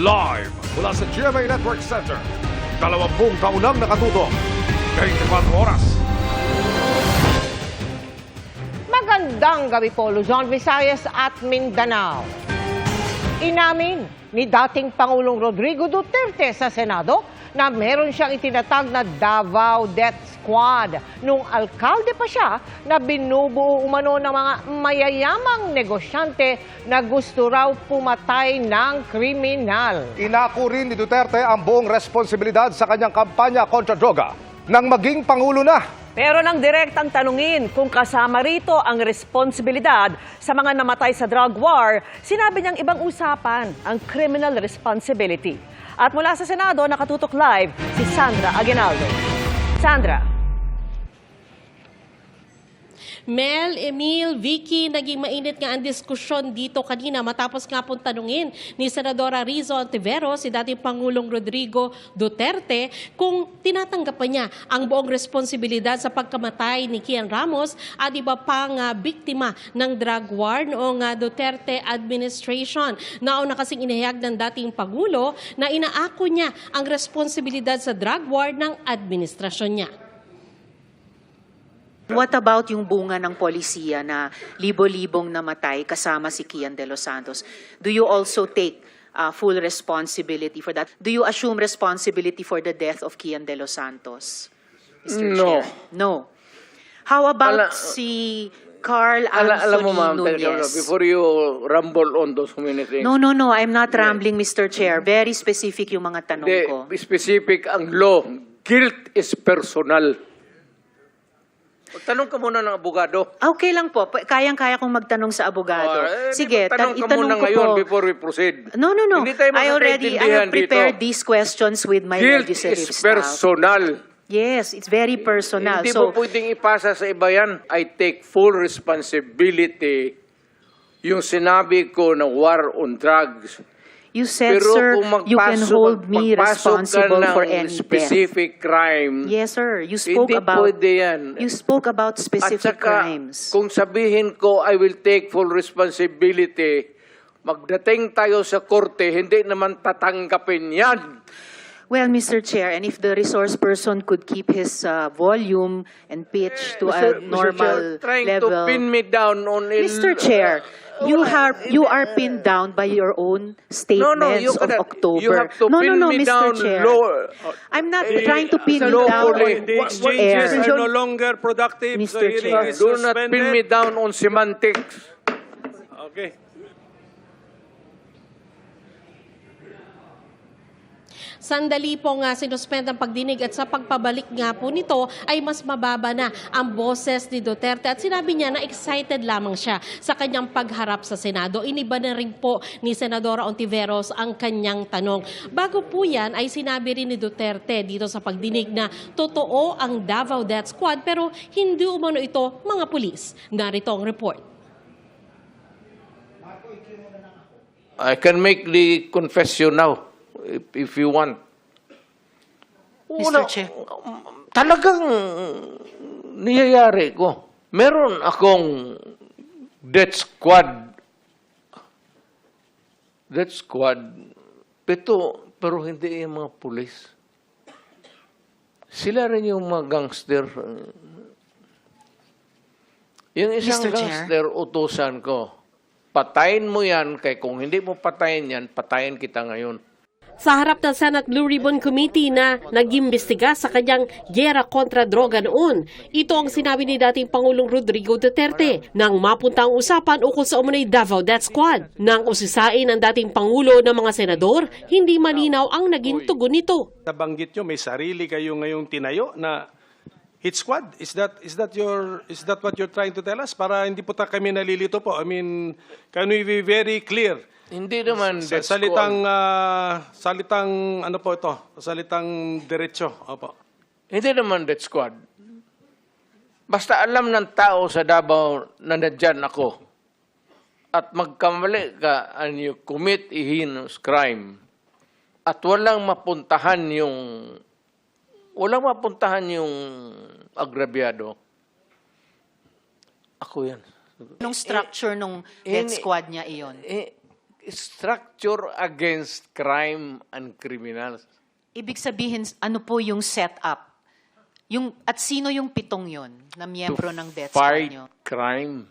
Live mula sa GMA Network Center. 20 taon nang nakatutok. 24 oras. Magandang gabi po, Luzon, Visayas at Mindanao. Inamin ni dating Pangulong Rodrigo Duterte sa Senado na meron siyang itinatag na Davao Death Squad nung alkalde pa siya na binubuo umano ng mga mayayamang negosyante na gusto raw pumatay ng kriminal. Inako rin ni Duterte ang buong responsibilidad sa kanyang kampanya kontra droga nang maging Pangulo na. Pero nang direktang tanungin kung kasama rito ang responsibilidad sa mga namatay sa drug war, sinabi niyang ibang usapan ang criminal responsibility. At mula sa Senado, nakatutok live si Sandra Aguinaldo. Sandra. Mel, Emil, Vicky, naging mainit nga ang diskusyon dito kanina matapos nga pong tanungin ni Senadora Rizzo Ontiveros si dating Pangulong Rodrigo Duterte kung tinatanggap pa niya ang buong responsibilidad sa pagkamatay ni Kian Ramos at iba pang biktima ng drug war noong Duterte administration. Nauna kasing inihayag ng dating Pangulo na inaako niya ang responsibilidad sa drug war ng administrasyon niya. What about yung bunga ng polisiya na libo-libong namatay kasama si Kian De Los Santos? Do you also take full responsibility for that? Do you assume responsibility for the death of Kian De Los Santos, Mr. No. Chair? No. How about si Carl Alam mo, ma'am, Anthony Nunez? before you rumble on those many things. No, I'm not rambling, Mr. Chair. Very specific yung mga tanong ko. Specific ang law. Guilt is personal. Tanong ka muna ng abogado. Okay lang po. Kayang-kaya kong magtanong sa abogado. Sige, tanong ka itanong muna ko ngayon po. before we proceed. No. Hindi tayo I magkakaintindihan have prepared dito. these questions with my Guilt legislative is staff. personal. Yes, it's very personal. Hindi So, mo pwedeng ipasa sa iba yan. I take full responsibility yung sinabi ko na war on drugs. you said, Pero sir, kung you can hold me responsible for any death. specific crime, Yes, sir. You spoke hindi about pwede yan. you spoke about At specific saka, crimes. kung sabihin ko, I will take full responsibility, magdating tayo sa korte, hindi naman tatanggapin yan. Well, Mr. Chair, and if the resource person could keep his volume and pitch to a normal Trying level. to pin me down on Mr. Chair, you are pinned down by your own statements you of cannot. October. You have to pin me Mr. down Chair. lower. I'm not trying to pin you lawfully. down The on exchanges air. are no longer productive. Mr. The hearing Chair. is Do not pin me suspended. down on semantics. Okay. Sandali po nga sinuspend ang pagdinig at sa pagpabalik nga po nito ay mas mababa na ang boses ni Duterte at sinabi niya na excited lamang siya sa kanyang pagharap sa Senado. Iniba na rin po ni Senadora Ontiveros ang kanyang tanong. Bago po yan ay sinabi rin ni Duterte dito sa pagdinig na totoo ang Davao Death Squad pero hindi umano ito mga pulis. Narito ang report. I can make the confession now, if you want. Mr. Chair. Talagang niyayari ko. Meron akong death squad. Death squad. Pero hindi yung mga pulis. Sila rin yung mga gangster. Yung isang Mr. Chair. gangster, utusan ko. Patayin mo yan, kaya kung hindi mo patayin yan, patayin kita ngayon. Sa harap ng Senate Blue Ribbon Committee na nag-imbestiga sa kanyang giyera kontra droga noon. Ito ang sinabi ni dating Pangulong Rodrigo Duterte nang mapunta ang usapan ukol sa umunay Davao Death Squad. Nang usisain ng dating Pangulo ng mga senador, hindi malinaw ang naging tugon nito. Nabanggit nyo, may sarili kayo ngayong tinayo na hit squad. Is that what you're trying to tell us? Para hindi po kami nalilito po. I mean, can we be very clear? Hindi naman death Salitang squad. ano po ito? Salitang diretso. Opo. Hindi naman death squad. Basta alam ng tao sa Davao na nandyan ako at magkamali ka and you commit a heinous crime at walang mapuntahan yung agrabyado, ako yan. Anong structure nung death squad niya iyon? structure against crime and criminals. Ibig sabihin, ano po yung setup? At sino yung 7 yon na miyembro ng death squad Fight nyo? crime.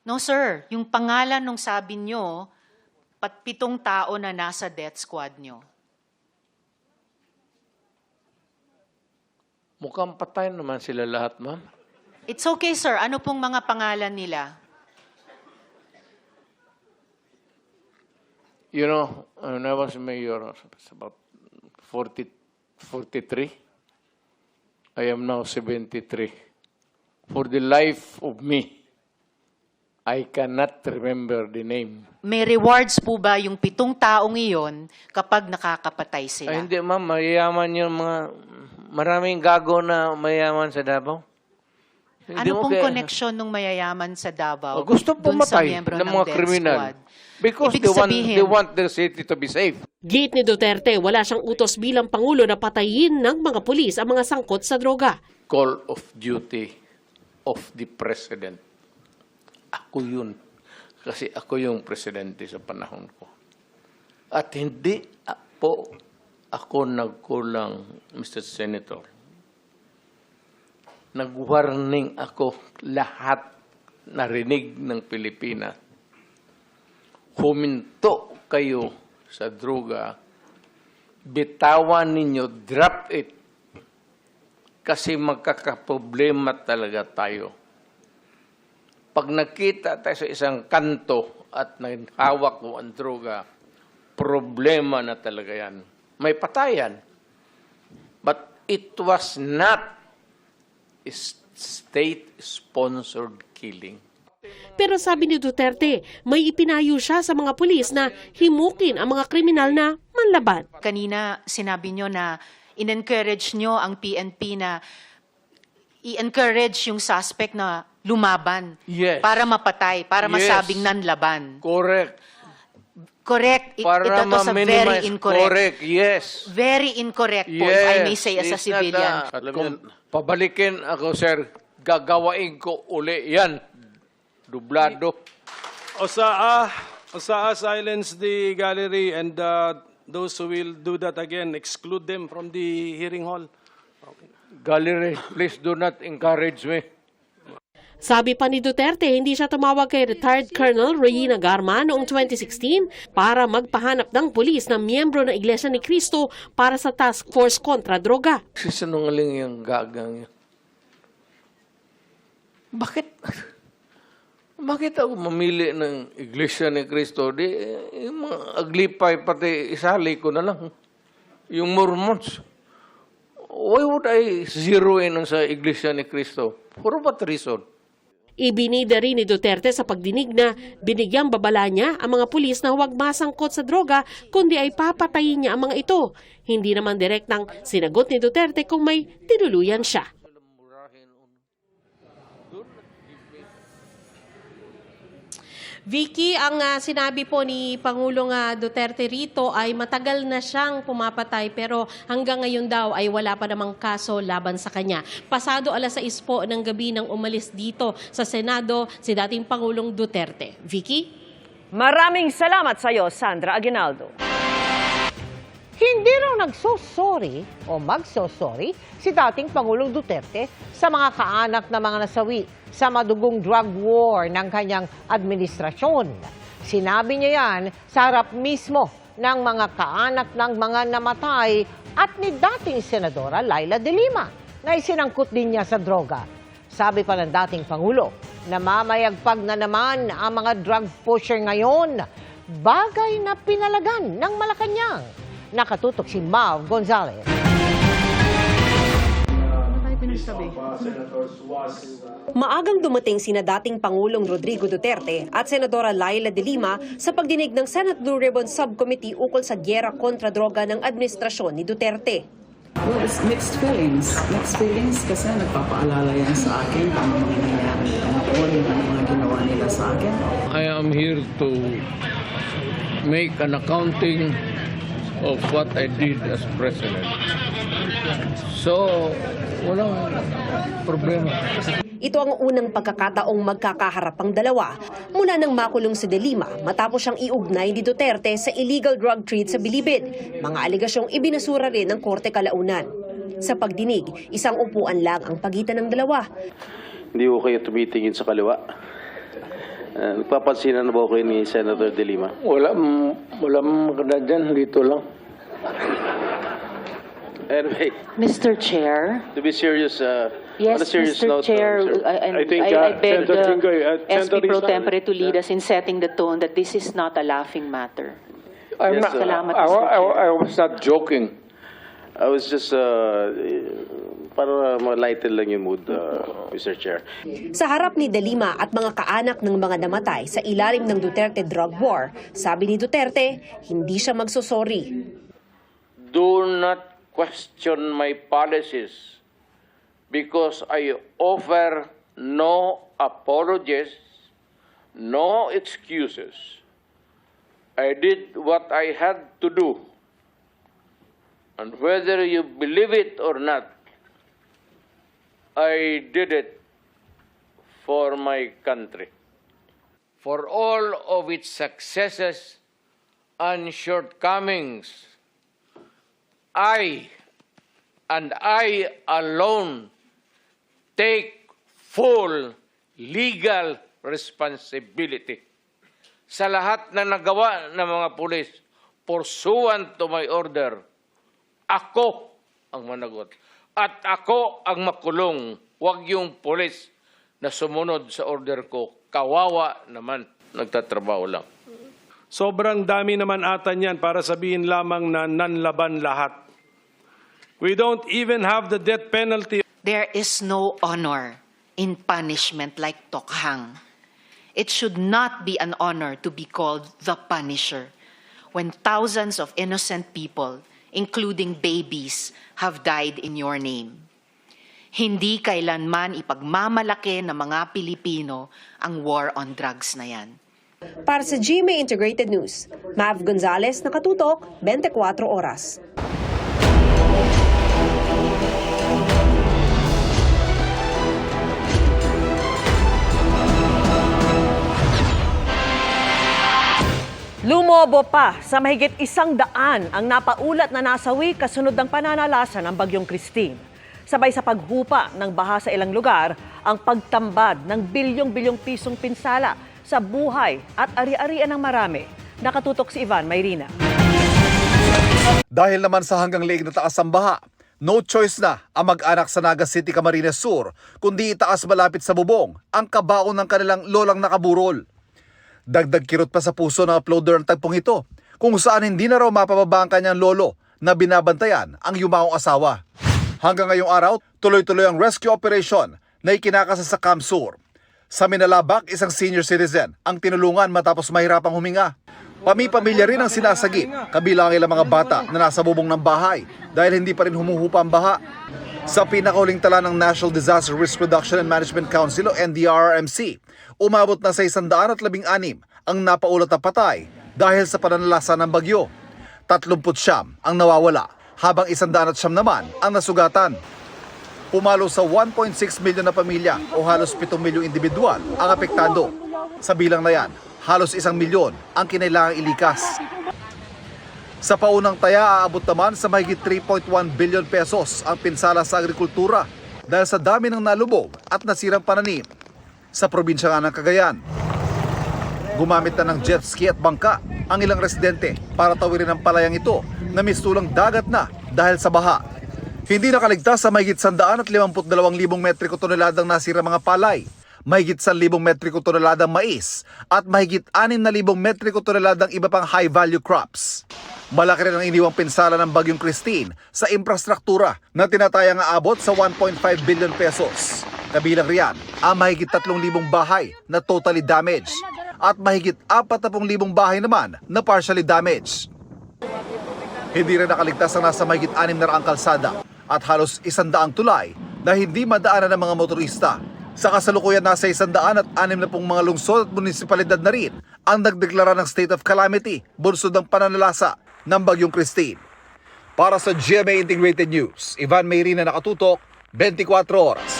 No, sir. Yung pangalan nung sabi nyo, 7 tao na nasa death squad nyo. Mukhang patay naman sila lahat, ma'am. It's okay, sir. Ano pong mga pangalan nila? You know, when I was mayor, it's about 43. I am now 73. For the life of me, I cannot remember the name. May rewards po ba yung 7 taong iyon kapag nakakapatay sila? Ay, hindi, ma'am. Mayayaman yung mga... Maraming gago na mayayaman sa Davao. Hindi Ano mo pong kaya- connection ng mayayaman sa Davao Gusto dun sa pumatay miyembro ng ng mga death kriminal. squad? Because Ibig sabihin- they want their city to be safe. Gate ni Duterte, wala siyang utos bilang Pangulo na patayin ng mga pulis ang mga sangkot sa droga. Call of duty of the President. Ako yun. Kasi ako yung presidente sa panahon ko. At hindi po ako nagkulang, Mr. Senator. Nag-warning ako lahat narinig ng Pilipinas. Huminto kayo sa droga. Bitawan ninyo, drop it. Kasi magkakaproblema talaga tayo. Pag nakita tayo sa isang kanto at hawak mo ang droga, problema na talaga yan. May patayan. But it was not a state-sponsored killing. Pero sabi ni Duterte, may ipinayo siya sa mga pulis na himukin ang mga kriminal na manlaban. Kanina sinabi nyo na in-encourage nyo ang PNP na i-encourage yung suspect na lumaban Yes. para mapatay, para Yes. masabing nanlaban. Correct. Correct. Para Ito to sa very ma-minimize. incorrect. Correct, yes. Very incorrect po, if I may say as a It's not civilian. Kung pabalikin ako, sir, gagawain ko uli yan. Dublado. Osaa, silence the gallery and those who will do that again, exclude them from the hearing hall. Gallery, please do not encourage me. Sabi pa ni Duterte, hindi siya tumawag kay retired Colonel Regina Garma noong 2016 para magpahanap ng pulis na miyembro ng Iglesia ni Cristo para sa task force kontra droga. Sisinungaling yung gagang yan. Bakit? Bakit ako mamili ng Iglesia ni Cristo? Di, yung mga aglipay, pati isali ko na lang. Yung Mormons. Why would I zero in sa Iglesia ni Cristo? For what reason? Ibinida rin ni Duterte sa pagdinig na binigyang babala niya ang mga pulis na huwag masangkot sa droga kundi ay papatayin niya ang mga ito. Hindi naman direktang sinagot ni Duterte kung may tinuluyan siya. Vicky, ang sinabi po ni Pangulong Duterte rito ay matagal na siyang pumapatay pero hanggang ngayon daw ay wala pa namang kaso laban sa kanya. Pasado 6:00 po ng gabi nang umalis dito sa Senado si dating Pangulong Duterte. Vicky? Maraming salamat sa iyo, Sandra Aguinaldo. Hindi raw nagsosorry o magsosorry si dating Pangulong Duterte sa mga kaanak na mga nasawi sa madugong drug war ng kanyang administrasyon. Sinabi niya yan sa harap mismo ng mga kaanak ng mga namatay at ni dating Senadora Laila De Lima na isinangkot din niya sa droga. Sabi pa ng dating Pangulo, namamayagpag na naman ang mga drug pusher ngayon, bagay na pinalagan ng Malacanang. Nakatutok si Mav Gonzalez. Maagang dumating sina dating Pangulong Rodrigo Duterte at Senadora Laila De Lima sa pagdinig ng Senate Blue Ribbon Subcommittee ukol sa gyera kontra droga ng administrasyon ni Duterte. Well, it's mixed feelings. Mixed feelings kasi nagpapaalala yan sa akin kung ano mga nangyayari noon, ano mga ginawa nila sa akin. I am here to make an accounting of what I did as president. So, walang problema. Ito ang unang pagkakataong magkakaharap ang dalawa mula nang makulong si De Lima matapos siyang iugnay ni Duterte sa illegal drug trade sa Bilibid. Mga aligasyong ibinasura rin ng Korte kalaunan. Sa pagdinig, isang upuan lang ang pagitan ng dalawa. Hindi ko kayo tumitingin sa kaliwa. Nagpapansinan na ba kayo ni Senator De Lima? Wala maganda dyan, dito lang. Anyway, Mr. Chair. to be serious, Yes, on a serious Mr. note, Chair, sir. I think, I beg Senator the Jinggoy, SP Senator Pro Rizal- Tempore to lead us in setting the tone that this is not a laughing matter. I'm Yes, not, salamat, I, Mr. Chair. I was not joking. I was just, para ma-lighten lang yung mood, Mr. Chair. Sa harap ni De Lima at mga kaanak ng mga namatay sa ilalim ng Duterte drug war, sabi ni Duterte, hindi siya magsosorry. Do not question my policies because I offer no apologies, no excuses. I did what I had to do. And whether you believe it or not, I did it for my country. For all of its successes and shortcomings, I alone take full legal responsibility sa lahat na nagawa ng mga pulis pursuant to my order. Ako ang managot at ako ang makulong. Huwag yung pulis na sumunod sa order ko. Kawawa naman, nagtatrabaho lang. Sobrang dami naman ata niyan para sabihin lamang na nanlaban lahat. We don't even have the death penalty. There is no honor in punishment like tokhang. It should not be an honor to be called the Punisher when thousands of innocent people, including babies, have died in your name. Hindi kailanman ipagmamalaki ng mga Pilipino ang war on drugs na yan. Para sa GMA Integrated News, Mav Gonzalez, nakatutok, 24 oras. Lumobo pa sa mahigit 100 ang napaulat na nasawi kasunod ng pananalasa ng Bagyong Christine. Sabay sa paghupa ng baha sa ilang lugar, ang pagtambad ng bilyong-bilyong pisong pinsala sa buhay at ari-arian ng marami. Nakatutok si Ivan Mayrina. Dahil naman sa hanggang leeg na taas ang baha, no choice na ang mag-anak sa Naga City, Camarines Sur, kundi itaas malapit sa bubong ang kabaon ng kanilang lolang nakaburol. Dagdag kirot pa sa puso ng uploader ng tagpong ito, kung saan hindi na raw mapababa ang kanyang lolo na binabantayan ang yumaong asawa. Hanggang ngayong araw, tuloy-tuloy ang rescue operation na ikinakasa sa Camp Sur. Sa Minalabak, isang senior citizen ang tinulungan matapos mahirapang huminga. Pami-pamilya rin ang sinasagip, kabilang ang ilang mga bata na nasa bubong ng bahay dahil hindi pa rin humuhupa ang baha. Sa pinakahuling tala ng National Disaster Risk Reduction and Management Council o NDRRMC, umabot na sa 116 ang napaulat na patay dahil sa pananalasa ng bagyo. 39 ang nawawala, habang 109 naman ang nasugatan. Pumalo sa 1.6 milyon na pamilya o halos 7 milyong individual ang apektado. Sa bilang na yan, halos 1 milyon ang kinailangang ilikas. Sa paunang taya, aabot naman sa mahigit 3.1 billion pesos ang pinsala sa agrikultura dahil sa dami ng nalubog at nasirang pananim. Sa probinsya nga ng Cagayan, gumamit na ng jet ski at bangka ang ilang residente para tawirin ang palayang ito na mistulang dagat na dahil sa baha. Hindi nakaligtas sa mahigit 152,000 metriko toneladang nasira mga palay, mahigit 1,000 metriko toneladang mais at mahigit 6,000 metriko toneladang iba pang high-value crops. Malaki rin ang iniwang pinsala ng Bagyong Christine sa infrastruktura na tinatayang aabot sa 1.5 billion pesos. Kabilang riyan ang mahigit 3,000 bahay na totally damaged at mahigit 40,000 bahay naman na partially damaged. Hindi rin nakaligtas ang nasa mahigit 6 na raang kalsada at halos 100 tulay na hindi madaanan ng mga motorista. Sa kasalukuyan nasa 160 mga lungsod at munisipalidad na rin ang nagdeklara ng state of calamity bunsod ng pananalasa ng Bagyong Christine. Para sa GMA Integrated News, Ivan Mayrina, nakatutok, 24 oras.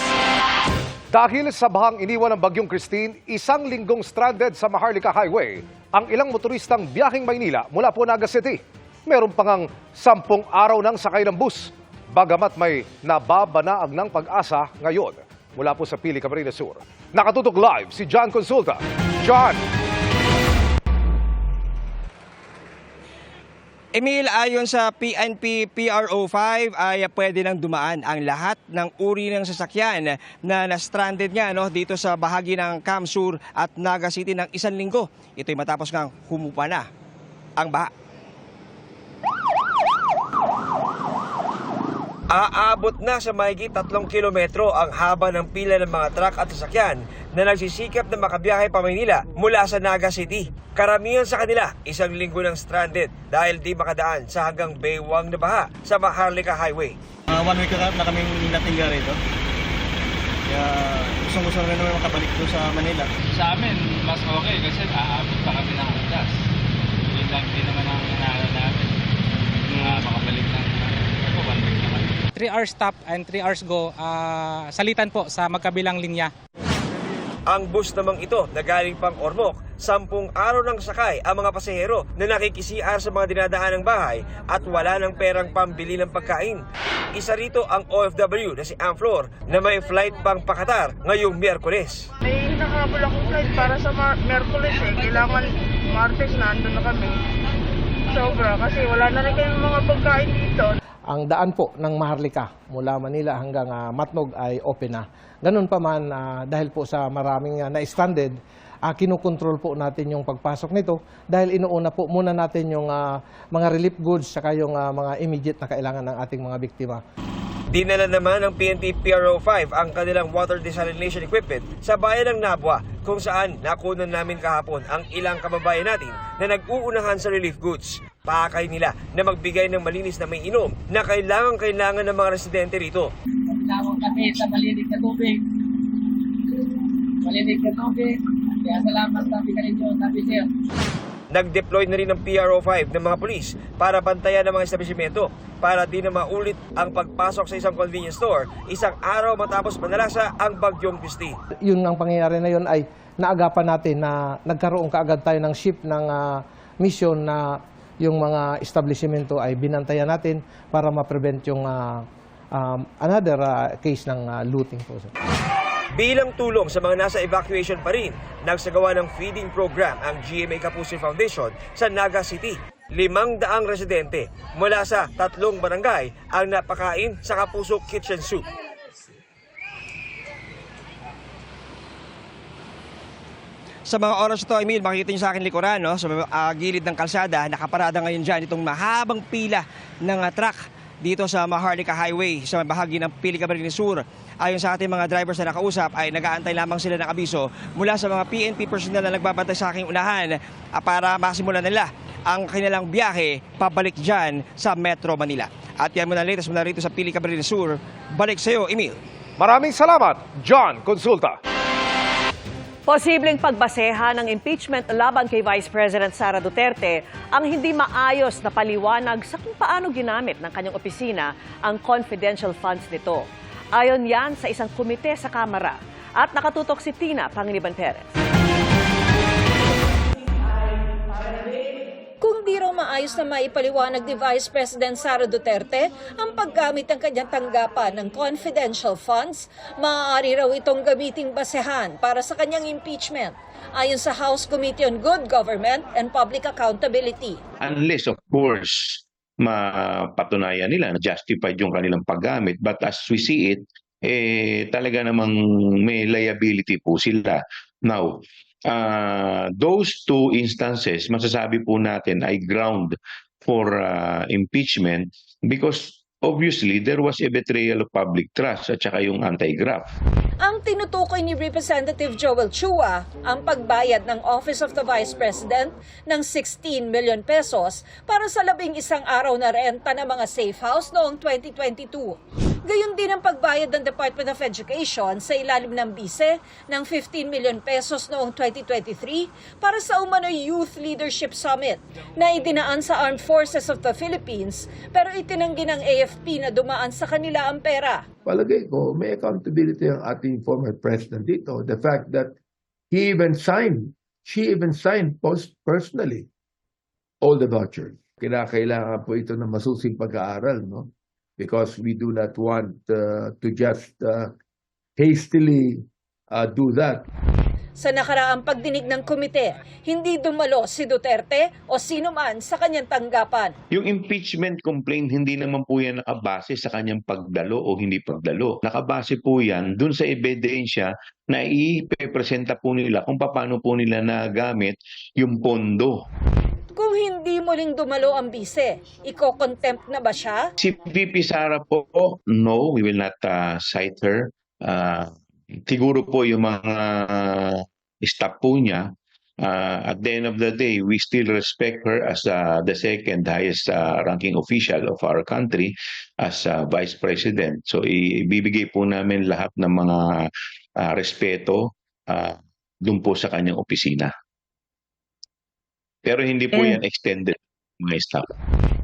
Dahil sa bahang iniwan ng Bagyong Christine, 1 linggong stranded sa Maharlika Highway ang ilang motoristang biyaheng Maynila mula po Naga City. Meron pa ngang 10 araw ng sakay ng bus. Bagamat may nababanaag ng pag-asa ngayon. Mula po sa Pili, Camarines Sur. Nakatutok live si John Consulta. John! Emil, ayon sa PNP PRO5 ay pwede nang dumaan ang lahat ng uri ng sasakyan na na-stranded nga dito sa bahagi ng Camsur at Naga City ng 1 linggo. Ito'y matapos ngang humupa na ang baha. Aabot na sa mahigit 3 kilometro ang haba ng pila ng mga truck at sasakyan na nagsisikap na makabiyahe pa Maynila mula sa Naga City. Karamihan sa kanila 1 linggo ng stranded dahil di makadaan sa hanggang baywang na baha sa Maharlika Highway. 1 week na kaming natingga rito. Kaya gusto na naman makabalik doon sa Manila. Sa amin, mas okay kasi aabot pa kami ng oras. Yun lang din naman ang inaala namin. Makabalik ng 1 week naman. 3 hours stop and 3 hours go, salitan po sa magkabilang linya. Ang bus namang ito na galing pang Ormoc, 10 araw ng sakay ang mga pasahero na nakikisiar sa mga dinadaan ng bahay at wala ng perang pambili ng pagkain. Isa rito ang OFW na si Amflor na may flight pang pakatar ngayong Miyerkules. May nakahabol akong flight para sa Miyerkules Kailangan Martes na andun na kami. Sobra kasi wala na rin kayong mga pagkain dito. Ang daan po ng Maharlika mula Manila hanggang Matnog ay open na. Ganun pa man dahil po sa maraming na-stranded, kinukontrol po natin yung pagpasok nito dahil inuuna po muna natin yung mga relief goods saka yung mga immediate na kailangan ng ating mga biktima. Dinala naman ng PNP PRO5 ang kanilang water desalination equipment sa bayan ng Nabwa kung saan nakunan namin kahapon ang ilang kababayan natin na nag-uunahan sa relief goods. Pakay nila na magbigay ng malinis na may inom na kailangan ng mga residente rito. Tinawag kami sa malinig na tubig. Malinig na tubig. Kaya salamat sa pinalito, sabi sir. Nag-deploy na rin ng PRO5 ng mga pulis para bantayan ang mga establishmento para di na maulit ang pagpasok sa isang convenience store 1 araw matapos manalasa ang Bagyong Christine. Yun ang pangyayari na yun ay naagapan natin na nagkaroon kaagad tayo ng ship ng mission na yung mga establishmento ay binantayan natin para ma-prevent yung another case ng looting po. Bilang tulong sa mga nasa evacuation pa rin, nagsagawa ng feeding program ang GMA Kapuso Foundation sa Naga City. 500 residente mula sa 3 barangay ang napakain sa Kapuso Kitchen Soup. Sa mga oras ito, Emil, makikita niyo sa akin likuran, sa gilid ng kalsada, nakaparada ngayon dyan itong mahabang pila ng truck dito sa Maharlika Highway sa bahagi ng Pili, Camarines Sur. Ayon sa ating mga drivers na nakausap ay nag-aantay lamang sila ng abiso mula sa mga PNP personnel na nagbabantay sa aking unahan para masimulan nila ang kanilang biyahe pabalik dyan sa Metro Manila. At yan muna latest mula rito sa Pili, Camarines Sur. Balik sa iyo, Emil. Maraming salamat, John Consulta. Posibleng pagbasehan ng impeachment laban kay Vice President Sara Duterte ang hindi maayos na paliwanag sa kung paano ginamit ng kanyang opisina ang confidential funds nito. Ayon yan sa isang komite sa Kamara. At nakatutok si Tina Pangiliban Perez. Kung di raw maayos na maipaliwanag ni Vice President Sara Duterte ang paggamit ng kanyang tanggapan ng confidential funds, maaari raw itong gamiting basehan para sa kanyang impeachment, ayon sa House Committee on Good Government and Public Accountability. Unless, of course, mapatunayan nila na justified yung kanilang paggamit. But as we see it, talaga namang may liability po sila. Now, those 2 instances, masasabi po natin ay ground for impeachment because obviously there was a betrayal of public trust at saka yung anti-graft. Ang tinutukoy ni Representative Joel Chua, ang pagbayad ng Office of the Vice President ng 16 million pesos para sa 11 araw na renta ng mga safe house noong 2022. Gayon din ang pagbayad ng Department of Education sa ilalim ng BISE ng 15 million pesos noong 2023 para sa umano'y Youth Leadership Summit na idinaan sa Armed Forces of the Philippines pero itinanggi ng AFP na dumaan sa kanila ang pera. Palagay ko, may accountability ang ating former president dito. The fact that she even signed personally all the vouchers. Kailangan po ito ng masusing pag-aaral, no? Because we do not want to just hastily do that. Sa nakaraang pagdinig ng komite, hindi dumalo si Duterte o sino man sa kanyang tanggapan. Yung impeachment complaint, hindi naman po yan nakabase sa kanyang pagdalo o hindi pagdalo. Nakabase po yan dun sa ebidensya na ipepresenta po nila kung paano po nila nagamit yung pondo. Kung hindi muling dumalo ang bise, iko-contempt na ba siya? Si VP Sara po, no, we will not cite her. Siguro po yung mga staff po niya, at the end of the day, we still respect her as the second highest ranking official of our country as Vice President. So ibibigay po namin lahat ng mga respeto dun po sa kanyang opisina. Pero hindi po yan extended mga staff.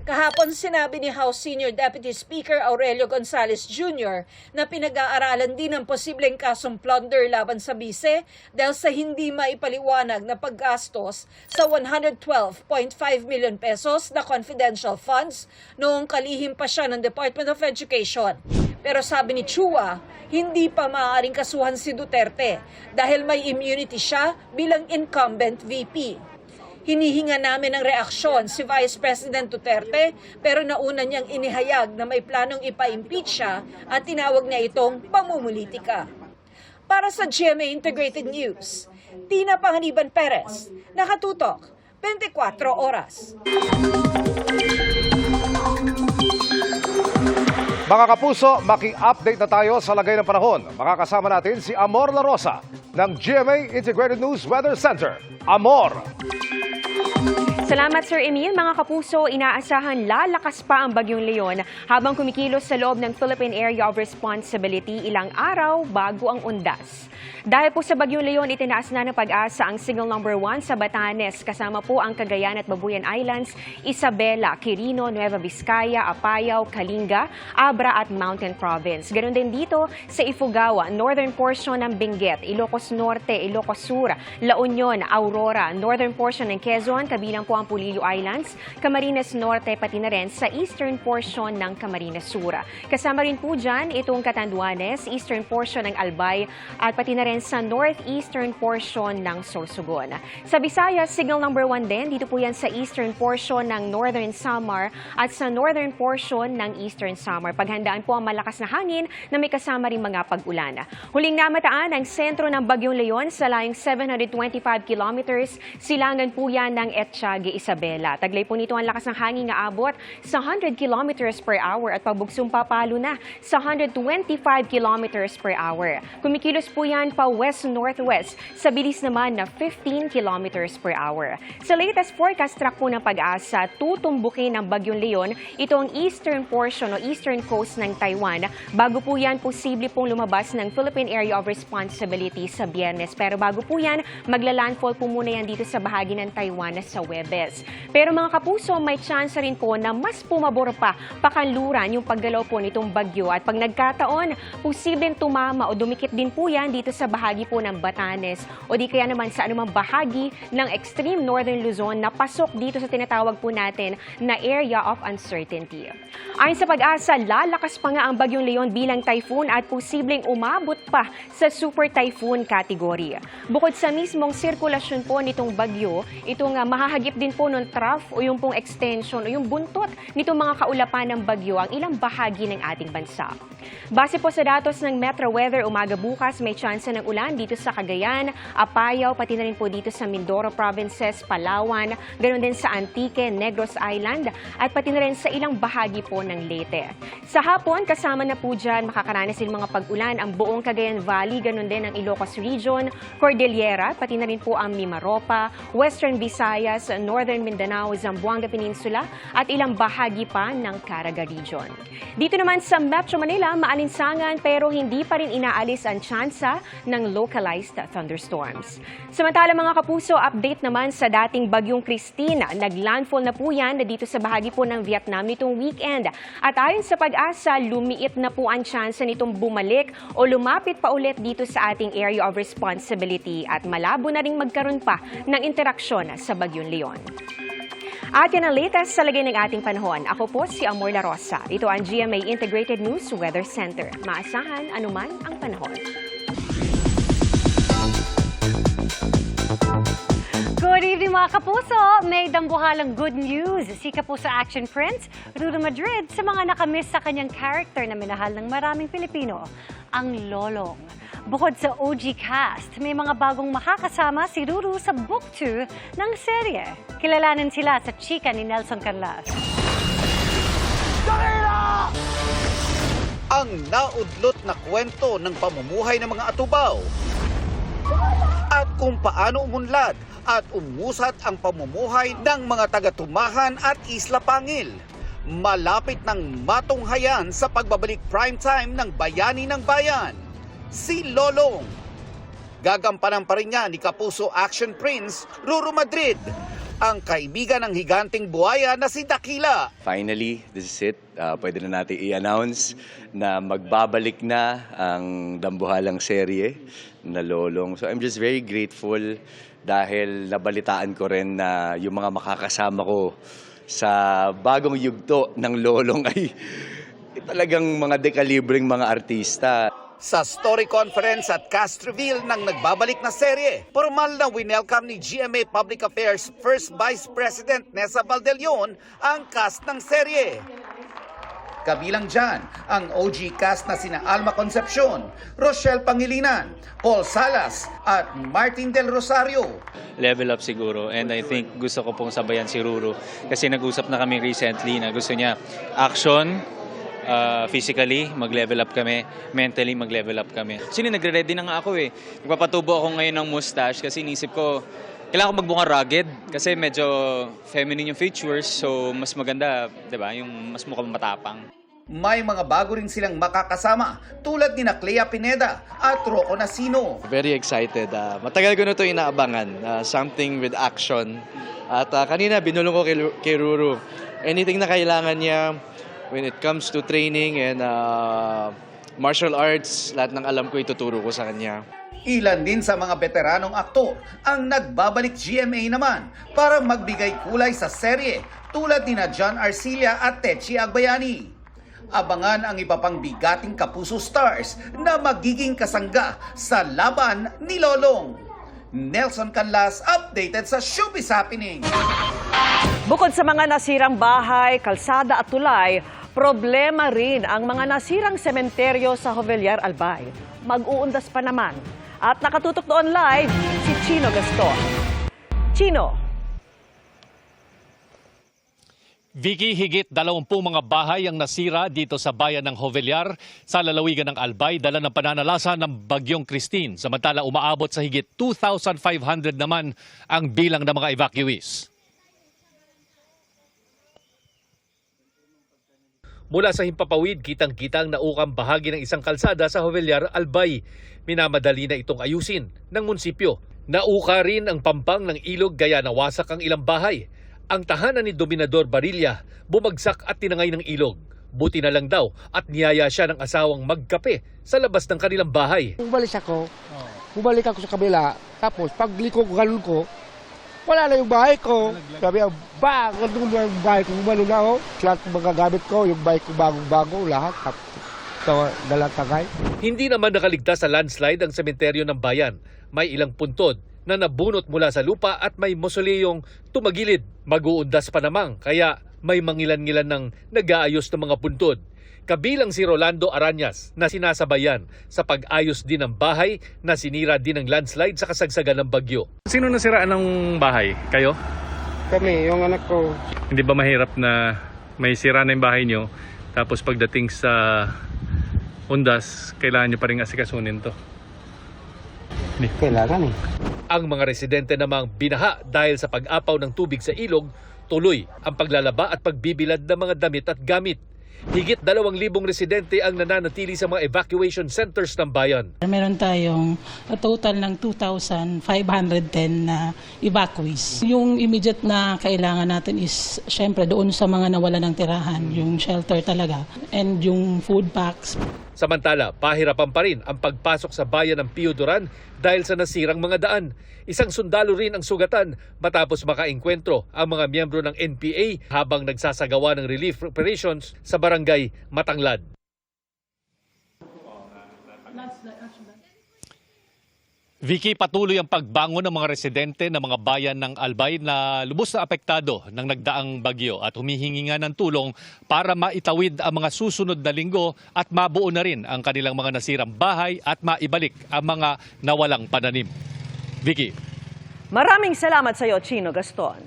Kahapon sinabi ni House Senior Deputy Speaker Aurelio Gonzales Jr. na pinag-aaralan din ang posibleng kasong plunder laban sa bise dahil sa hindi maipaliwanag na paggastos sa 112.5 million pesos na confidential funds noong kalihim pa siya ng Department of Education. Pero sabi ni Chua, hindi pa maaaring kasuhan si Duterte dahil may immunity siya bilang incumbent VP. Hinihinga namin ng reaksyon si Vice President Duterte pero nauna niyang inihayag na may planong ipa-impeach siya at tinawag niya itong pamumulitika. Para sa GMA Integrated News, Tina Panganiban Perez, nakatutok, 24 oras. Mga kapuso, maki-update na tayo sa lagay ng panahon. Makakasama natin si Amor La Rosa ng GMA Integrated News Weather Center. Amor! Salamat Sir Emil. Mga kapuso, inaasahan lalakas pa ang Bagyong Leon habang kumikilos sa loob ng Philippine Area of Responsibility ilang araw bago ang undas. Dahil po sa Bagyong Leon, itinaas na ng Pag-asa ang signal number 1 sa Batanes kasama po ang Cagayan at Babuyan Islands, Isabela, Quirino, Nueva Vizcaya, Apayao, Kalinga, Abra at Mountain Province. Ganon din dito sa Ifugao, northern portion ng Benguet, Ilocos Norte, Ilocos Sur, La Union, Aurora, northern portion ng Quezon, kabilang po ang Pulilio Islands, Camarines Norte, pati na rin sa eastern portion ng Camarines Sur. Kasama rin po dyan itong Catanduanes, eastern portion ng Albay, at pati na rin sa northeastern portion ng Sorsogon. Sa Visayas, signal number 1 din, dito po yan sa eastern portion ng Northern Samar at sa northern portion ng Eastern Samar. Paghandaan po ang malakas na hangin na may kasama rin mga pag-ulan. Huling namataan ang sentro ng Bagyong Leon sa layong 725 kilometers, silangan po yan ng Etchage, Isabela. Taglay po nito ang lakas ng hangin nga abot sa 100 kilometers per hour at pagbugsong papalo na sa 125 kilometers per hour. Kumikilos po yan pa west-northwest sa bilis naman na 15 kilometers per hour. Sa latest forecast track po ng Pag-asa, tutumbukin ng Bagyong Leon itong eastern portion o eastern coast ng Taiwan bago po yan posible pong lumabas ng Philippine Area of Responsibility sa Biyernes. Pero bago po yan, magla-landfall po muna yan dito sa bahagi ng Taiwan sa Webes. Pero mga kapuso, may chance rin po na mas pumabor pa pakanluran yung paggalaw po nitong bagyo at pag nagkataon, posibleng tumama o dumikit din po yan dito sa bahagi po ng Batanes o di kaya naman sa anumang bahagi ng extreme northern Luzon na pasok dito sa tinatawag po natin na area of uncertainty. Ayon sa Pag-asa, lalakas pa nga ang Bagyong Leon bilang typhoon at posibleng umabot pa sa super typhoon category. Bukod sa mismong sirkulasyon po nitong bagyo, itong mahahagip din po ng trough o yung pong extension o yung buntot nitong mga kaulapan ng bagyo ang ilang bahagi ng ating bansa. Base po sa datos ng Metro Weather, umaga bukas may tsansa ng ulan dito sa Cagayan, Apayao, pati na rin po dito sa Mindoro Provinces, Palawan, ganoon din sa Antique, Negros Island, at pati na rin sa ilang bahagi po ng Leyte. Sa hapon, kasama na po dyan makakaranas din mga pag-ulan ang buong Cagayan Valley, ganoon din ang Ilocos Region, Cordillera, pati na rin po ang Mimaropa, Western Visayas, North Northern Mindanao, Zamboanga Peninsula at ilang bahagi pa ng Caraga Region. Dito naman sa Metro Manila, maalinsangan pero hindi pa rin inaalis ang tsansa ng localized thunderstorms. Samantala mga kapuso, update naman sa dating bagyong Christine. Naglandfall na po yan dito sa bahagi po ng Vietnam nitong weekend. At ayon sa Pag-asa, lumiit na po ang tsansa nitong bumalik o lumapit pa ulit dito sa ating area of responsibility at malabo na ring magkaroon pa ng interaksyon sa Bagyong Leon. At yan ang latest sa lagay ng ating panahon. Ako po si Amor La Rosa. Ito ang GMA Integrated News Weather Center. Maasahan anuman ang panahon. Good evening mga kapuso! May dambuhalang good news. Si Kapuso Action Prince, Ruru Madrid, sa mga nakamiss sa kanyang character na minahal ng maraming Pilipino, ang Lolong. Bukod sa OG cast, may mga bagong makakasama si Ruru sa Book 2 ng serye. Kilalanin sila sa chika ni Nelson Canlas. Ang naudlot na kwento ng pamumuhay ng mga atubaw at kung paano umunlad at umusat ang pamumuhay ng mga taga-Tumahan at Isla Pangil. Malapit ng matunghayan sa pagbabalik primetime ng Bayani ng Bayan, si Lolong. Gagampanan pa rin niya ni Kapuso Action Prince, Ruru Madrid, ang kaibigan ng higanting buhaya na si Dakila. Finally, this is it. Pwede na natin i-announce na magbabalik na ang dambuhalang serye na Lolong. So I'm just very grateful dahil nabalitaan ko rin na yung mga makakasama ko sa bagong yugto ng Lolong ay talagang mga dekalibreng mga artista. Sa story conference at cast reveal ng nagbabalik na serye, formal na winelcome ni GMA Public Affairs First Vice President Nessa Valdelion ang cast ng serye. Kabilang dyan ang OG cast na sina Alma Concepcion, Rochelle Pangilinan, Paul Salas at Martin Del Rosario. Level up siguro, and I think gusto ko pong sabayan si Ruru kasi nag-usap na kami recently na gusto niya action, physically mag-level up kami, mentally mag-level up kami. Actually nagre-ready na nga ako eh. Nagpapatubo ako ngayon ng mustache kasi inisip ko kailangan ko magbunga rugged kasi medyo feminine yung features, so mas maganda, 'di ba? Yung mas mukhang matapang. May mga bago rin silang makakasama tulad ni Clea Pineda at Rocco Nasino. Very excited. Matagal ko na ito inaabangan. Something with action. At kanina binulong ko kay Ruru. Anything na kailangan niya when it comes to training and martial arts, lahat ng alam ko ituturo ko sa kanya. Ilan din sa mga veteranong aktor ang nagbabalik GMA naman para magbigay kulay sa serye tulad ni John Arcilla at Techi Agbayani. Abangan ang iba pang bigating Kapuso stars na magiging kasangga sa laban ni Lolong. Nelson Canlas, updated sa Showbiz Happening. Bukod sa mga nasirang bahay, kalsada at tulay, problema rin ang mga nasirang sementeryo sa Jovellar, Albay. Mag-uundas pa naman. At nakatutok doon live si Chino Gaston. Chino. Vicky, higit 20 mga bahay ang nasira dito sa bayan ng Jovellar sa lalawigan ng Albay dala ng pananalasa ng Bagyong Christine. Samantala umaabot sa higit 2,500 naman ang bilang ng mga evacuees. Mula sa himpapawid, kitang-kitang naukang bahagi ng isang kalsada sa Jovellar, Albay. Minamadali na itong ayusin ng munisipyo. Nauka rin ang pampang ng ilog gaya nawasak ang ilang bahay. Ang tahanan ni Dominador Barilla bumagsak at tinangay ng ilog. Buti na lang daw at niyaya siya ng asawang magkape sa labas ng kanilang bahay. Bumalik ako sa kabila, tapos pagliko ko ganun ko, wala na yung bahay ko. Sabi, bang, ganun na yung bahay ko, umano na ako. Lahat ng mga gamit ko, yung bahay ko bagong-bago, lahat. Dalatagay. Hindi naman nakaligtas sa landslide ang sementeryo ng bayan. May ilang puntod na nabunot mula sa lupa at may mausoleyong tumagilid. Mag-uundas pa namang kaya may mangilan-ngilan ng nag-aayos ng mga puntod. Kabilang si Rolando Arañas na sinasabayan sa pag-ayos din ng bahay na sinira din ng landslide sa kasagsagan ng bagyo. Sino nasiraan ng bahay? Kayo? Kami, yung anak ko. Hindi ba mahirap na may sira na yung bahay nyo tapos pagdating sa undas, kailangan nyo pa rin asikasunin to? Kailangan eh. Ang mga residente namang binaha dahil sa pag-apaw ng tubig sa ilog, tuloy ang paglalaba at pagbibilad ng mga damit at gamit. Higit 2,000 residente ang nananatili sa mga evacuation centers ng bayan. Meron tayong total ng 2,510 na evacuees. Yung immediate na kailangan natin is syempre doon sa mga nawala ng tirahan, yung shelter talaga, and yung food packs. Samantala, pahirapan pa rin ang pagpasok sa bayan ng Pioduran dahil sa nasirang mga daan. Isang sundalo rin ang sugatan matapos makaengkwentro ang mga miyembro ng NPA habang nagsasagawa ng relief operations sa barangay Matanglad. Vicky, patuloy ang pagbangon ng mga residente ng mga bayan ng Albay na lubos na apektado ng nagdaang bagyo at humihingi nga ng tulong para maitawid ang mga susunod na linggo at mabuo na rin ang kanilang mga nasirang bahay at maibalik ang mga nawalang pananim. Vicky. Maraming salamat sa iyo, Chino Gaston.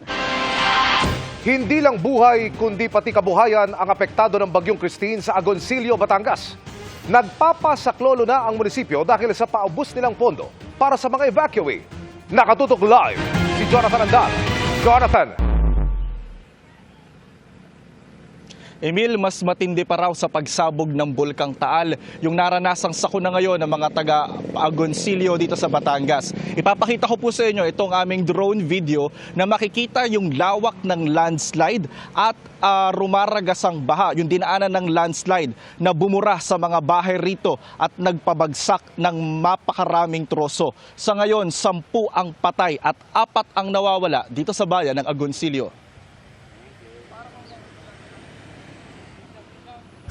Hindi lang buhay kundi pati kabuhayan ang apektado ng Bagyong Christine sa Agoncillo, Batangas. Nagpapasaklolo na ang munisipyo dahil sa paubos nilang pondo para sa mga evacuee. Nakatutok live si Jonathan Andal. Jonathan! Emil, mas matindi pa raw sa pagsabog ng Bulkang Taal yung naranasang sakuna ngayon ng mga taga-Agoncillo dito sa Batangas. Ipapakita ko po sa inyo itong aming drone video na makikita yung lawak ng landslide at rumaragasang baha, yung dinaanan ng landslide na bumura sa mga bahay rito at nagpabagsak ng mapakaraming troso. Sa ngayon, 10 ang patay at 4 ang nawawala dito sa bayan ng Agoncillo.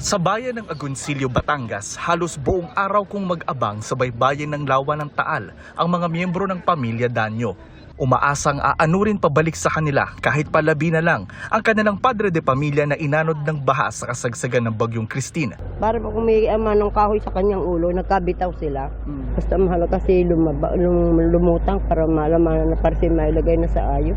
Sa bayan ng Agoncillo, Batangas, halos buong araw kong mag-abang sa baybayin ng lawa ng Taal ang mga miyembro ng pamilya Danyo. Umaasang aanurin pabalik sa kanila kahit palabi na lang ang kanilang padre de pamilya na inanod ng baha sa kasagsagan ng Bagyong Christine. Para kung may ng kahoy sa kanyang ulo, nagkabitaw sila. Basta mahal kasi lumutang para malaman na para siya mailagay na sa ayos.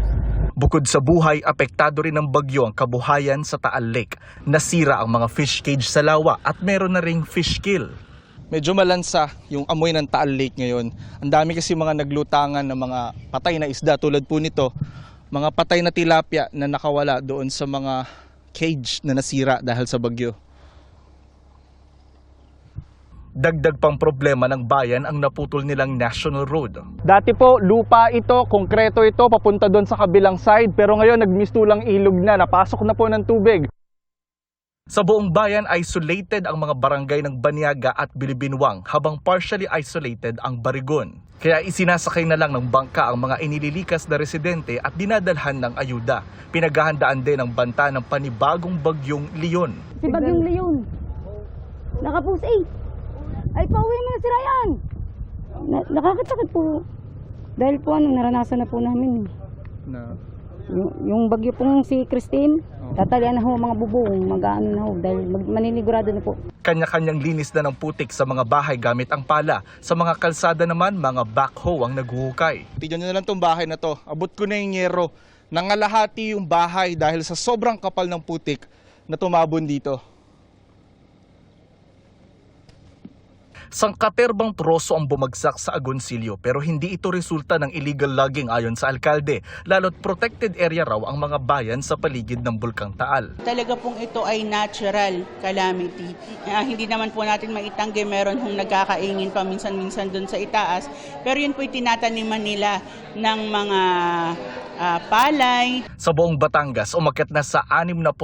Bukod sa buhay, apektado rin ng bagyo ang kabuhayan sa Taal Lake. Nasira ang mga fish cage sa lawa at meron na ring fish kill. Medyo malansa yung amoy ng Taal Lake ngayon. Ang dami kasi mga naglutangan ng mga patay na isda tulad po nito. Mga patay na tilapia na nakawala doon sa mga cage na nasira dahil sa bagyo. Dagdag pang problema ng bayan ang naputol nilang National Road. Dati po, lupa ito, konkreto ito, papunta doon sa kabilang side. Pero ngayon, nagmistulang ilog na, napasok na po ng tubig. Sa buong bayan, isolated ang mga barangay ng Baniaga at Bilibinwang, habang partially isolated ang Barigon. Kaya isinasakay na lang ng bangka ang mga inililikas na residente at dinadalhan ng ayuda. Pinaghahandaan din ang banta ng panibagong Bagyong Leon. Si Bagyong Leon, nakapus 8. Ay, pauwi mo na si Ryan. Nakakasakit po. Dahil po naranasan na po namin. Yung bagyo pong si Christine, tatalian na ho mga bubong, mag-ano na ho, dahil maninigurado na po. Kanya-kanyang linis na ng putik sa mga bahay gamit ang pala. Sa mga kalsada naman, mga backhoe ang naghuhukay. Tignan nyo na lang itong bahay na to. Abot ko na yung yero. Nangalahati yung bahay dahil sa sobrang kapal ng putik na tumabon dito. Sangkaterbang troso ang bumagsak sa Agoncillo pero hindi ito resulta ng illegal logging ayon sa alkalde. Lalo't protected area raw ang mga bayan sa paligid ng Bulkang Taal. Talaga pong ito ay natural calamity. Hindi naman po natin maitanggi, meron hong nagkakaingin pa minsan-minsan doon sa itaas. Pero yun po'y tinataniman nila ng mga palay. Sa buong Batangas, umakyat na sa 64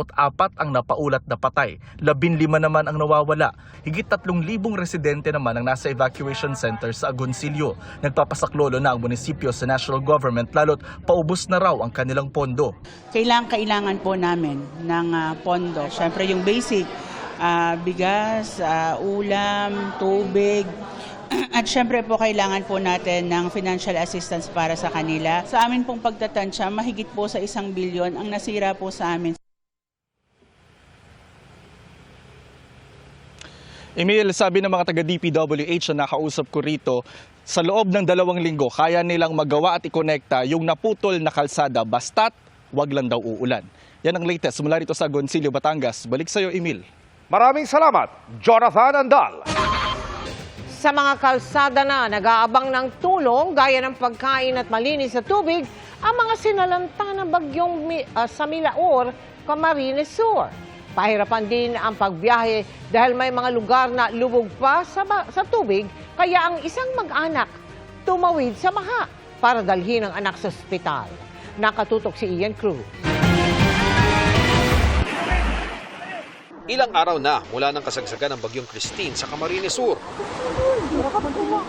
ang napaulat na patay. 15 naman ang nawawala. Higit 3,000 residente naman ang nasa evacuation center sa Agoncillo. Nagpapasaklolo na ang munisipyo sa national government lalo't paubos na raw ang kanilang pondo. Kailangan po namin ng pondo. Siyempre yung basic, bigas, ulam, tubig. At syempre po kailangan po natin ng financial assistance para sa kanila. Sa amin pong pagtatansya, mahigit po sa 1 bilyon ang nasira po sa amin. Emil, sabi ng mga taga-DPWH na nakausap ko rito, sa loob ng 2 linggo, kaya nilang magawa at ikonekta yung naputol na kalsada basta't wag lang daw uulan. Yan ang latest mula rito sa Agoncillo, Batangas. Balik sa iyo, Emil. Maraming salamat, Jonathan Andal. Sa mga kalsada na nag-aabang ng tulong gaya ng pagkain at malinis na tubig, ang mga sinalanta ng bagyong sa Milaor, Camarines Sur. Pahirapan din ang pagbiyahe dahil may mga lugar na lubog pa sa tubig, kaya ang isang mag-anak tumawid sa baha para dalhin ang anak sa ospital. Nakatutok si Ian Cruz. Ilang araw na mula ng kasagsagan ng bagyong Christine sa Camarines Sur.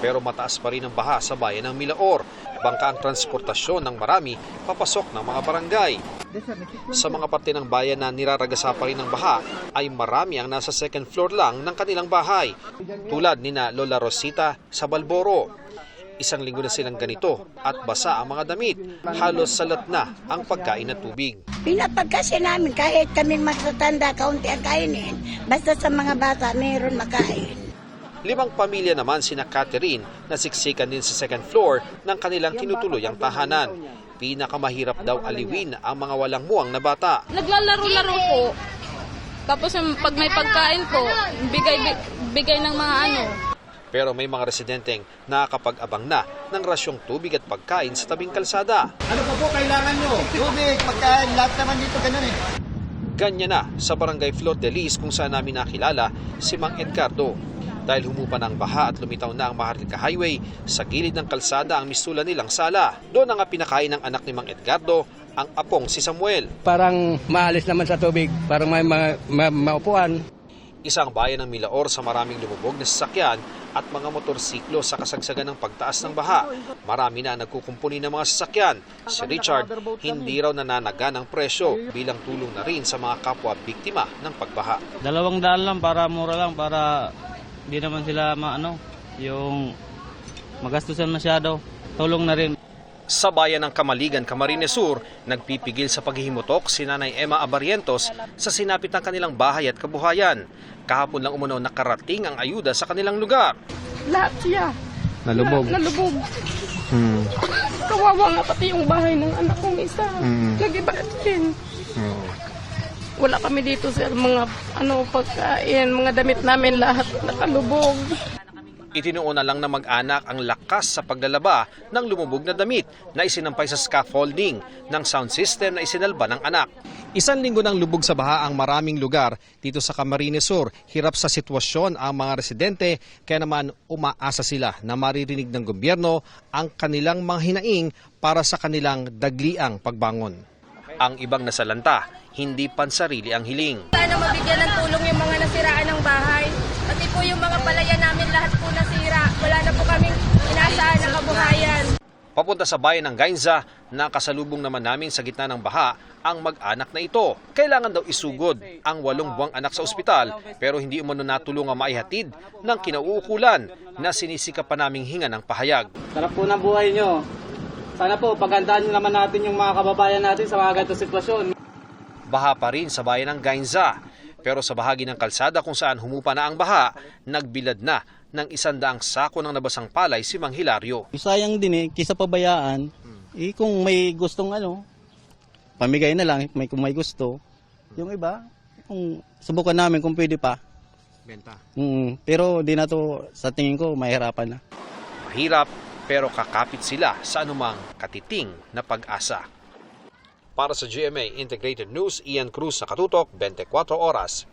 Pero mataas pa rin ang baha sa bayan ng Milaor. Bangka ang transportasyon ng marami papasok ng mga barangay. Sa mga parte ng bayan na niraragasa pa rin ng baha, ay marami ang nasa second floor lang ng kanilang bahay. Tulad ni na Lola Rosita sa Balboro. Isang linggo na silang ganito at basa ang mga damit. Halos salat na ang pagkain at tubig. Pinapagkasya namin kahit kami matatanda, kaunti ang kainin. Basta sa mga bata, mayroon makain. 5 pamilya naman sina Catherine na siksikan din sa second floor ng kanilang tinutuluyang tahanan. Pinakamahirap daw aliwin ang mga walang muwang na bata. Naglalaro-laro po. Tapos pag may pagkain po, bigay ng mga ano. Pero may mga residenteng nakakapag-abang na ng rasyong tubig at pagkain sa tabing kalsada. Ano pa po kailangan nyo? Tubig, pagkain, lahat naman dito ganun eh. Ganyan na sa barangay Flor de Lis kung saan namin nakilala si Mang Edgardo. Dahil humupa na ang baha at lumitaw na ang Maharlika Highway, sa gilid ng kalsada ang mistula nilang sala. Doon na nga pinakain ng anak ni Mang Edgardo, ang apong si Samuel. Parang maalis naman sa tubig, parang may maupuan. Isang bayan ng Milaor sa maraming lumubog na sasakyan at mga motorsiklo sa kasagsagan ng pagtaas ng baha. Marami na nagkukumpuni ng mga sasakyan. Si Richard, hindi raw nananaga ng presyo bilang tulong na rin sa mga kapwa biktima ng pagbaha. 200 lang para mura lang, para hindi naman sila yung magastusan masyado. Tulong na rin. Sa bayan ng Kamaligan, Camarines Sur, nagpipigil sa paghihimutok si Nanay Emma Abarientos sa sinapit ng kanilang bahay at kabuhayan. Kahapon lang umano nakarating ang ayuda sa kanilang lugar. Lahat siya. Nalubog. Nalubog. Kawawa nga pati yung bahay ng anak kong isa. Nag-iba din. Wala kami dito sa mga pagkain, mga damit namin lahat nakalubog. Itinuon na lang na mag-anak ang lakas sa paglalaba ng lumubog na damit na isinampay sa scaffolding ng sound system na isinalba ng anak. 1 linggo ng lubog sa baha ang maraming lugar dito sa Camarines Sur. Hirap sa sitwasyon ang mga residente, kaya naman umaasa sila na maririnig ng gobyerno ang kanilang mga hinaing para sa kanilang dagliang pagbangon. Ang ibang nasalanta, hindi pansarili ang hiling. Sana mabigyan ng tulong yung mga nasiraan ng bahay. Pati po yung mga palaya namin lahat po nasira. Wala na po kaming inaasahan ng kabuhayan. Papunta sa bayan ng Gainza, nakasalubong naman namin sa gitna ng baha ang mag-anak na ito. Kailangan daw isugod ang 8 buwang anak sa ospital, pero hindi umano natulungan maihatid ng kinauukulan na sinisikap pa naming hinga ng pahayag. Sarap po ng buhay nyo. Sana po pagandaan nyo naman natin yung mga kababayan natin sa mga ganitong sitwasyon. Baha pa rin sa bayan ng Gainza. Pero sa bahagi ng kalsada kung saan humupa na ang baha, nagbilad na ng 100 sako ng nabasang palay si Mang Hilario. Sayang din kisa pabayaan. Kung may gustong pamigay na lang kung may gusto. Yung iba, kung subukan namin kung pwede pa. Benta. Pero di na to sa tingin ko mahirapan na. Mahirap pero kakapit sila sa anumang katiting na pag-asa. Para sa GMA Integrated News, Ian Cruz, nakatutok, 24 oras.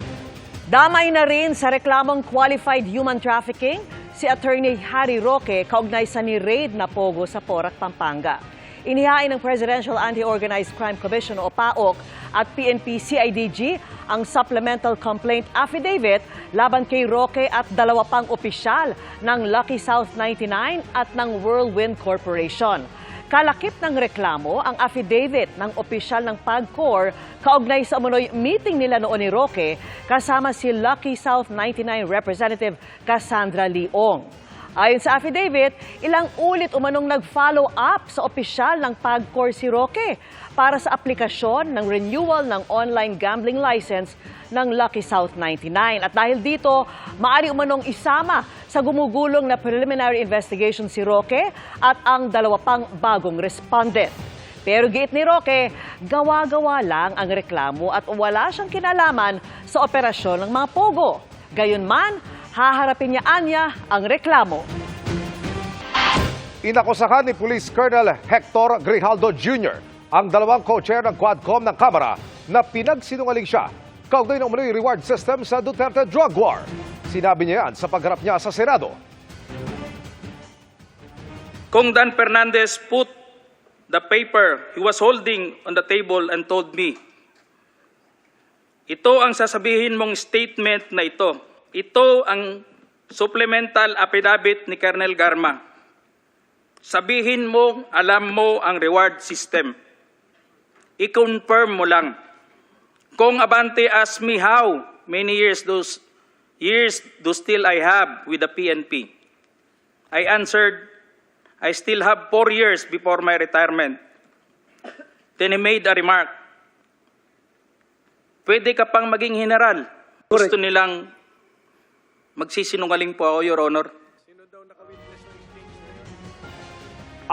Damay na rin sa reklamong qualified human trafficking si Attorney Harry Roque kaugnay sa ni-raid na pogo sa Porac, Pampanga. Inihain ng Presidential Anti-Organized Crime Commission o PAOC at PNP-CIDG ang supplemental complaint affidavit laban kay Roque at 2 pang opisyal ng Lucky South 99 at ng Whirlwind Corporation. Kalakip ng reklamo ang affidavit ng opisyal ng PAGCOR kaugnay sa umunoy meeting nila noon ni Roque kasama si Lucky South 99 Representative Cassandra Leong. Ayon sa affidavit, ilang ulit umanong nag-follow up sa opisyal ng PAGCOR si Roque para sa aplikasyon ng renewal ng online gambling license ng Lucky South 99. At dahil dito, maaari umanong isama sa gumugulong na preliminary investigation si Roque at ang 2 pang bagong respondent. Pero giit ni Roque, gawa-gawa lang ang reklamo at wala siyang kinalaman sa operasyon ng mga pogo. Gayunman, Haharapin niya anya ang reklamo. Inakusahan ni Police Colonel Hector Grijaldo Jr. ang dalawang co-chair ng Quadcom ng Kamara na pinagsinungaling siya kaugnay ng umano'y reward system sa Duterte drug war. Sinabi niya yan sa pagharap niya sa Senado. Kung Dan Fernandez put the paper he was holding on the table and told me, ito ang sasabihin mong statement na ito. Ito ang supplemental affidavit ni Colonel Garma. Sabihin mo, alam mo ang reward system. I-confirm mo lang. Kung Abante asked me how many years do still I have with the PNP, I answered, I still have 4 years before my retirement. Then he made a remark, pwede ka pang maging general. Gusto nilang magsisinungaling po ako, Your Honor.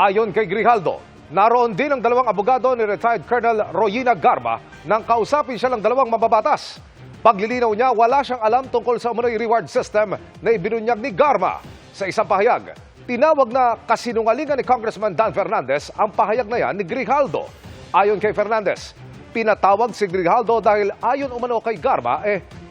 Ayon kay Grijaldo, naroon din ang dalawang abogado ni retired Colonel Royina Garma nang kausapin siya ng dalawang mababatas. Paglilinaw niya, wala siyang alam tungkol sa umano'y reward system na ibinunyag ni Garma. Sa isang pahayag, tinawag na kasinungalingan ni Congressman Dan Fernandez ang pahayag na yan ni Grijaldo. Ayon kay Fernandez, pinatawag si Grijaldo dahil ayon umano kay Garma,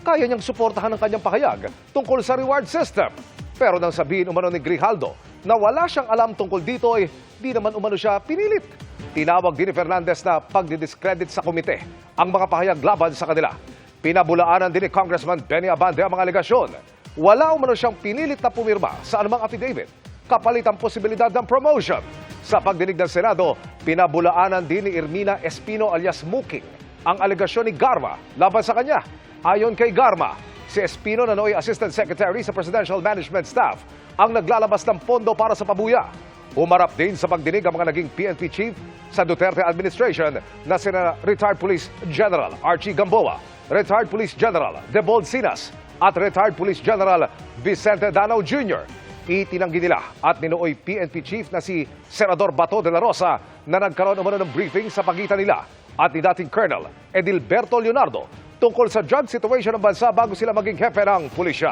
kaya niyang suportahan ang kanyang pahayag tungkol sa reward system. Pero nang sabihin umano ni Grijaldo na wala siyang alam tungkol dito, di naman umano siya pinilit. Tinawag din ni Fernandez na pagdidiscredit sa komite ang mga pahayag laban sa kanila. Pinabulaanan din ni Congressman Benny Abante ang mga alegasyon. Wala umano siyang pinilit na pumirma sa anumang affidavit kapalit ang posibilidad ng promotion. Sa pagdinig ng Senado, pinabulaanan din ni Irmina Espino alias Muking ang alegasyon ni Garma laban sa kanya. Ayon kay Garma, si Espino na nooy Assistant Secretary sa Presidential Management Staff ang naglalabas ng pondo para sa pabuya. Umarap din sa pagdinig ang mga naging PNP chief sa Duterte administration na sina retired Police General Archie Gamboa, retired Police General Debold Sinas at retired Police General Vicente Danao Jr. Itinanggi nila at ninooy PNP chief na si Senador Bato de la Rosa na nagkaroon umano ng briefing sa pagitan nila at ni dating Colonel Edilberto Leonardo tungkol sa drug situation ng bansa bago sila maging hepe ng pulisya.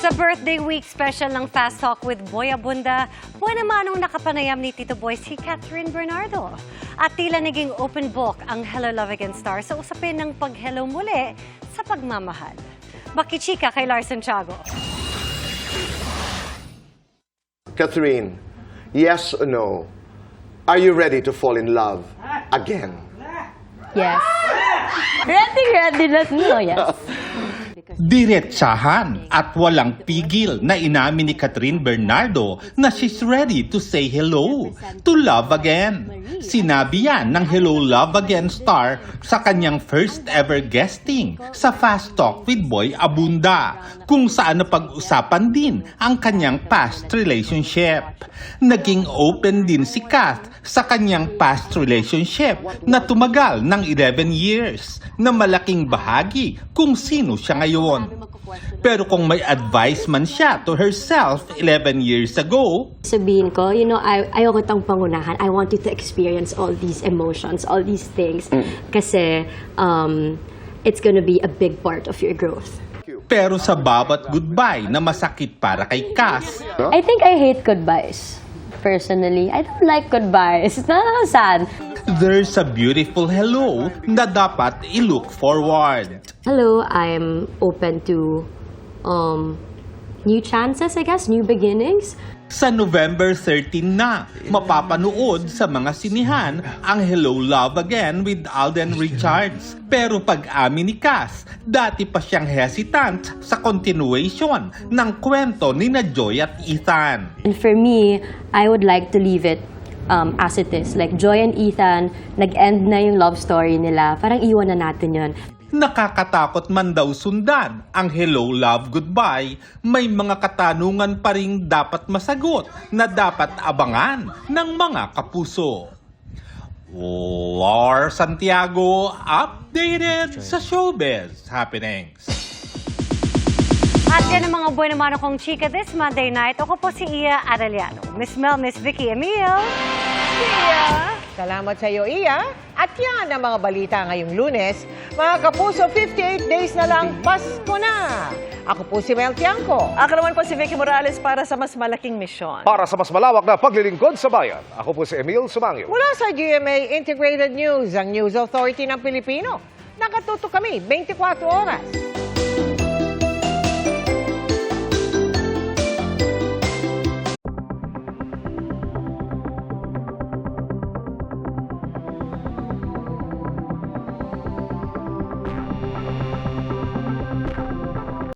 Sa birthday week special ng Fast Talk with Boy Abunda, buwan naman ang nakapanayam ni Tito Boy si Catherine Bernardo. At tila naging open book ang Hello Love Again star sa usapin ng pag-hello muli sa pagmamahal. Makichika kay Larson Tiago. Catherine, yes or no? Are you ready to fall in love again? Yes. Ready na no, yes. Diretsahan at walang pigil na inamin ni Catherine Bernardo na she's ready to say hello to love again. Sinabi yan ng Hello Love Again star sa kanyang first ever guesting sa Fast Talk with Boy Abunda, kung saan napag-usapan din ang kanyang past relationship. Naging open din si Kath sa kanyang past relationship na tumagal ng 11 years na malaking bahagi kung sino siya ngayon. Pero kung may advice man siya to herself 11 years ago, sabihin ko, ayoko tang pangunahan. I want you to experience all these emotions, all these things. Kasi it's gonna be a big part of your growth. Pero sa bawat goodbye na masakit para kay Cass, I think I hate goodbyes. Personally, I don't like goodbyes. It's not sad. There's a beautiful hello na dapat i-look forward. Hello, I'm open to new chances, I guess, new beginnings. Sa November 13 na, mapapanood sa mga sinihan ang Hello Love Again with Alden Richards. Pero pag-amin ni Cass, dati pa siyang hesitant sa continuation ng kwento ni na Joy at Ethan. And for me, I would like to leave it as it is. Like Joy and Ethan, nag-end na yung love story nila. Parang iwan na natin yun. Nakakatakot man daw sundan ang Hello Love Goodbye, may mga katanungan pa ring dapat masagot na dapat abangan ng mga kapuso. Lars Santiago, updated sa Showbiz Happenings. At yan ang mga buwan naman akong chika this Monday night. Ako po si Iya Arellano. Miss Mel, Miss Vicky Emil. Iya! Salamat sa iyo, Iya. At yan ang mga balita ngayong Lunes. Mga kapuso, 58 days na lang, Pasko na. Ako po si Mel Tiangco. Ako naman po si Vicky Morales para sa mas malaking misyon. Para sa mas malawak na paglilingkod sa bayan, ako po si Emil Sumangyo. Mula sa GMA Integrated News, ang News Authority ng Pilipino. Nakatuto kami 24 oras.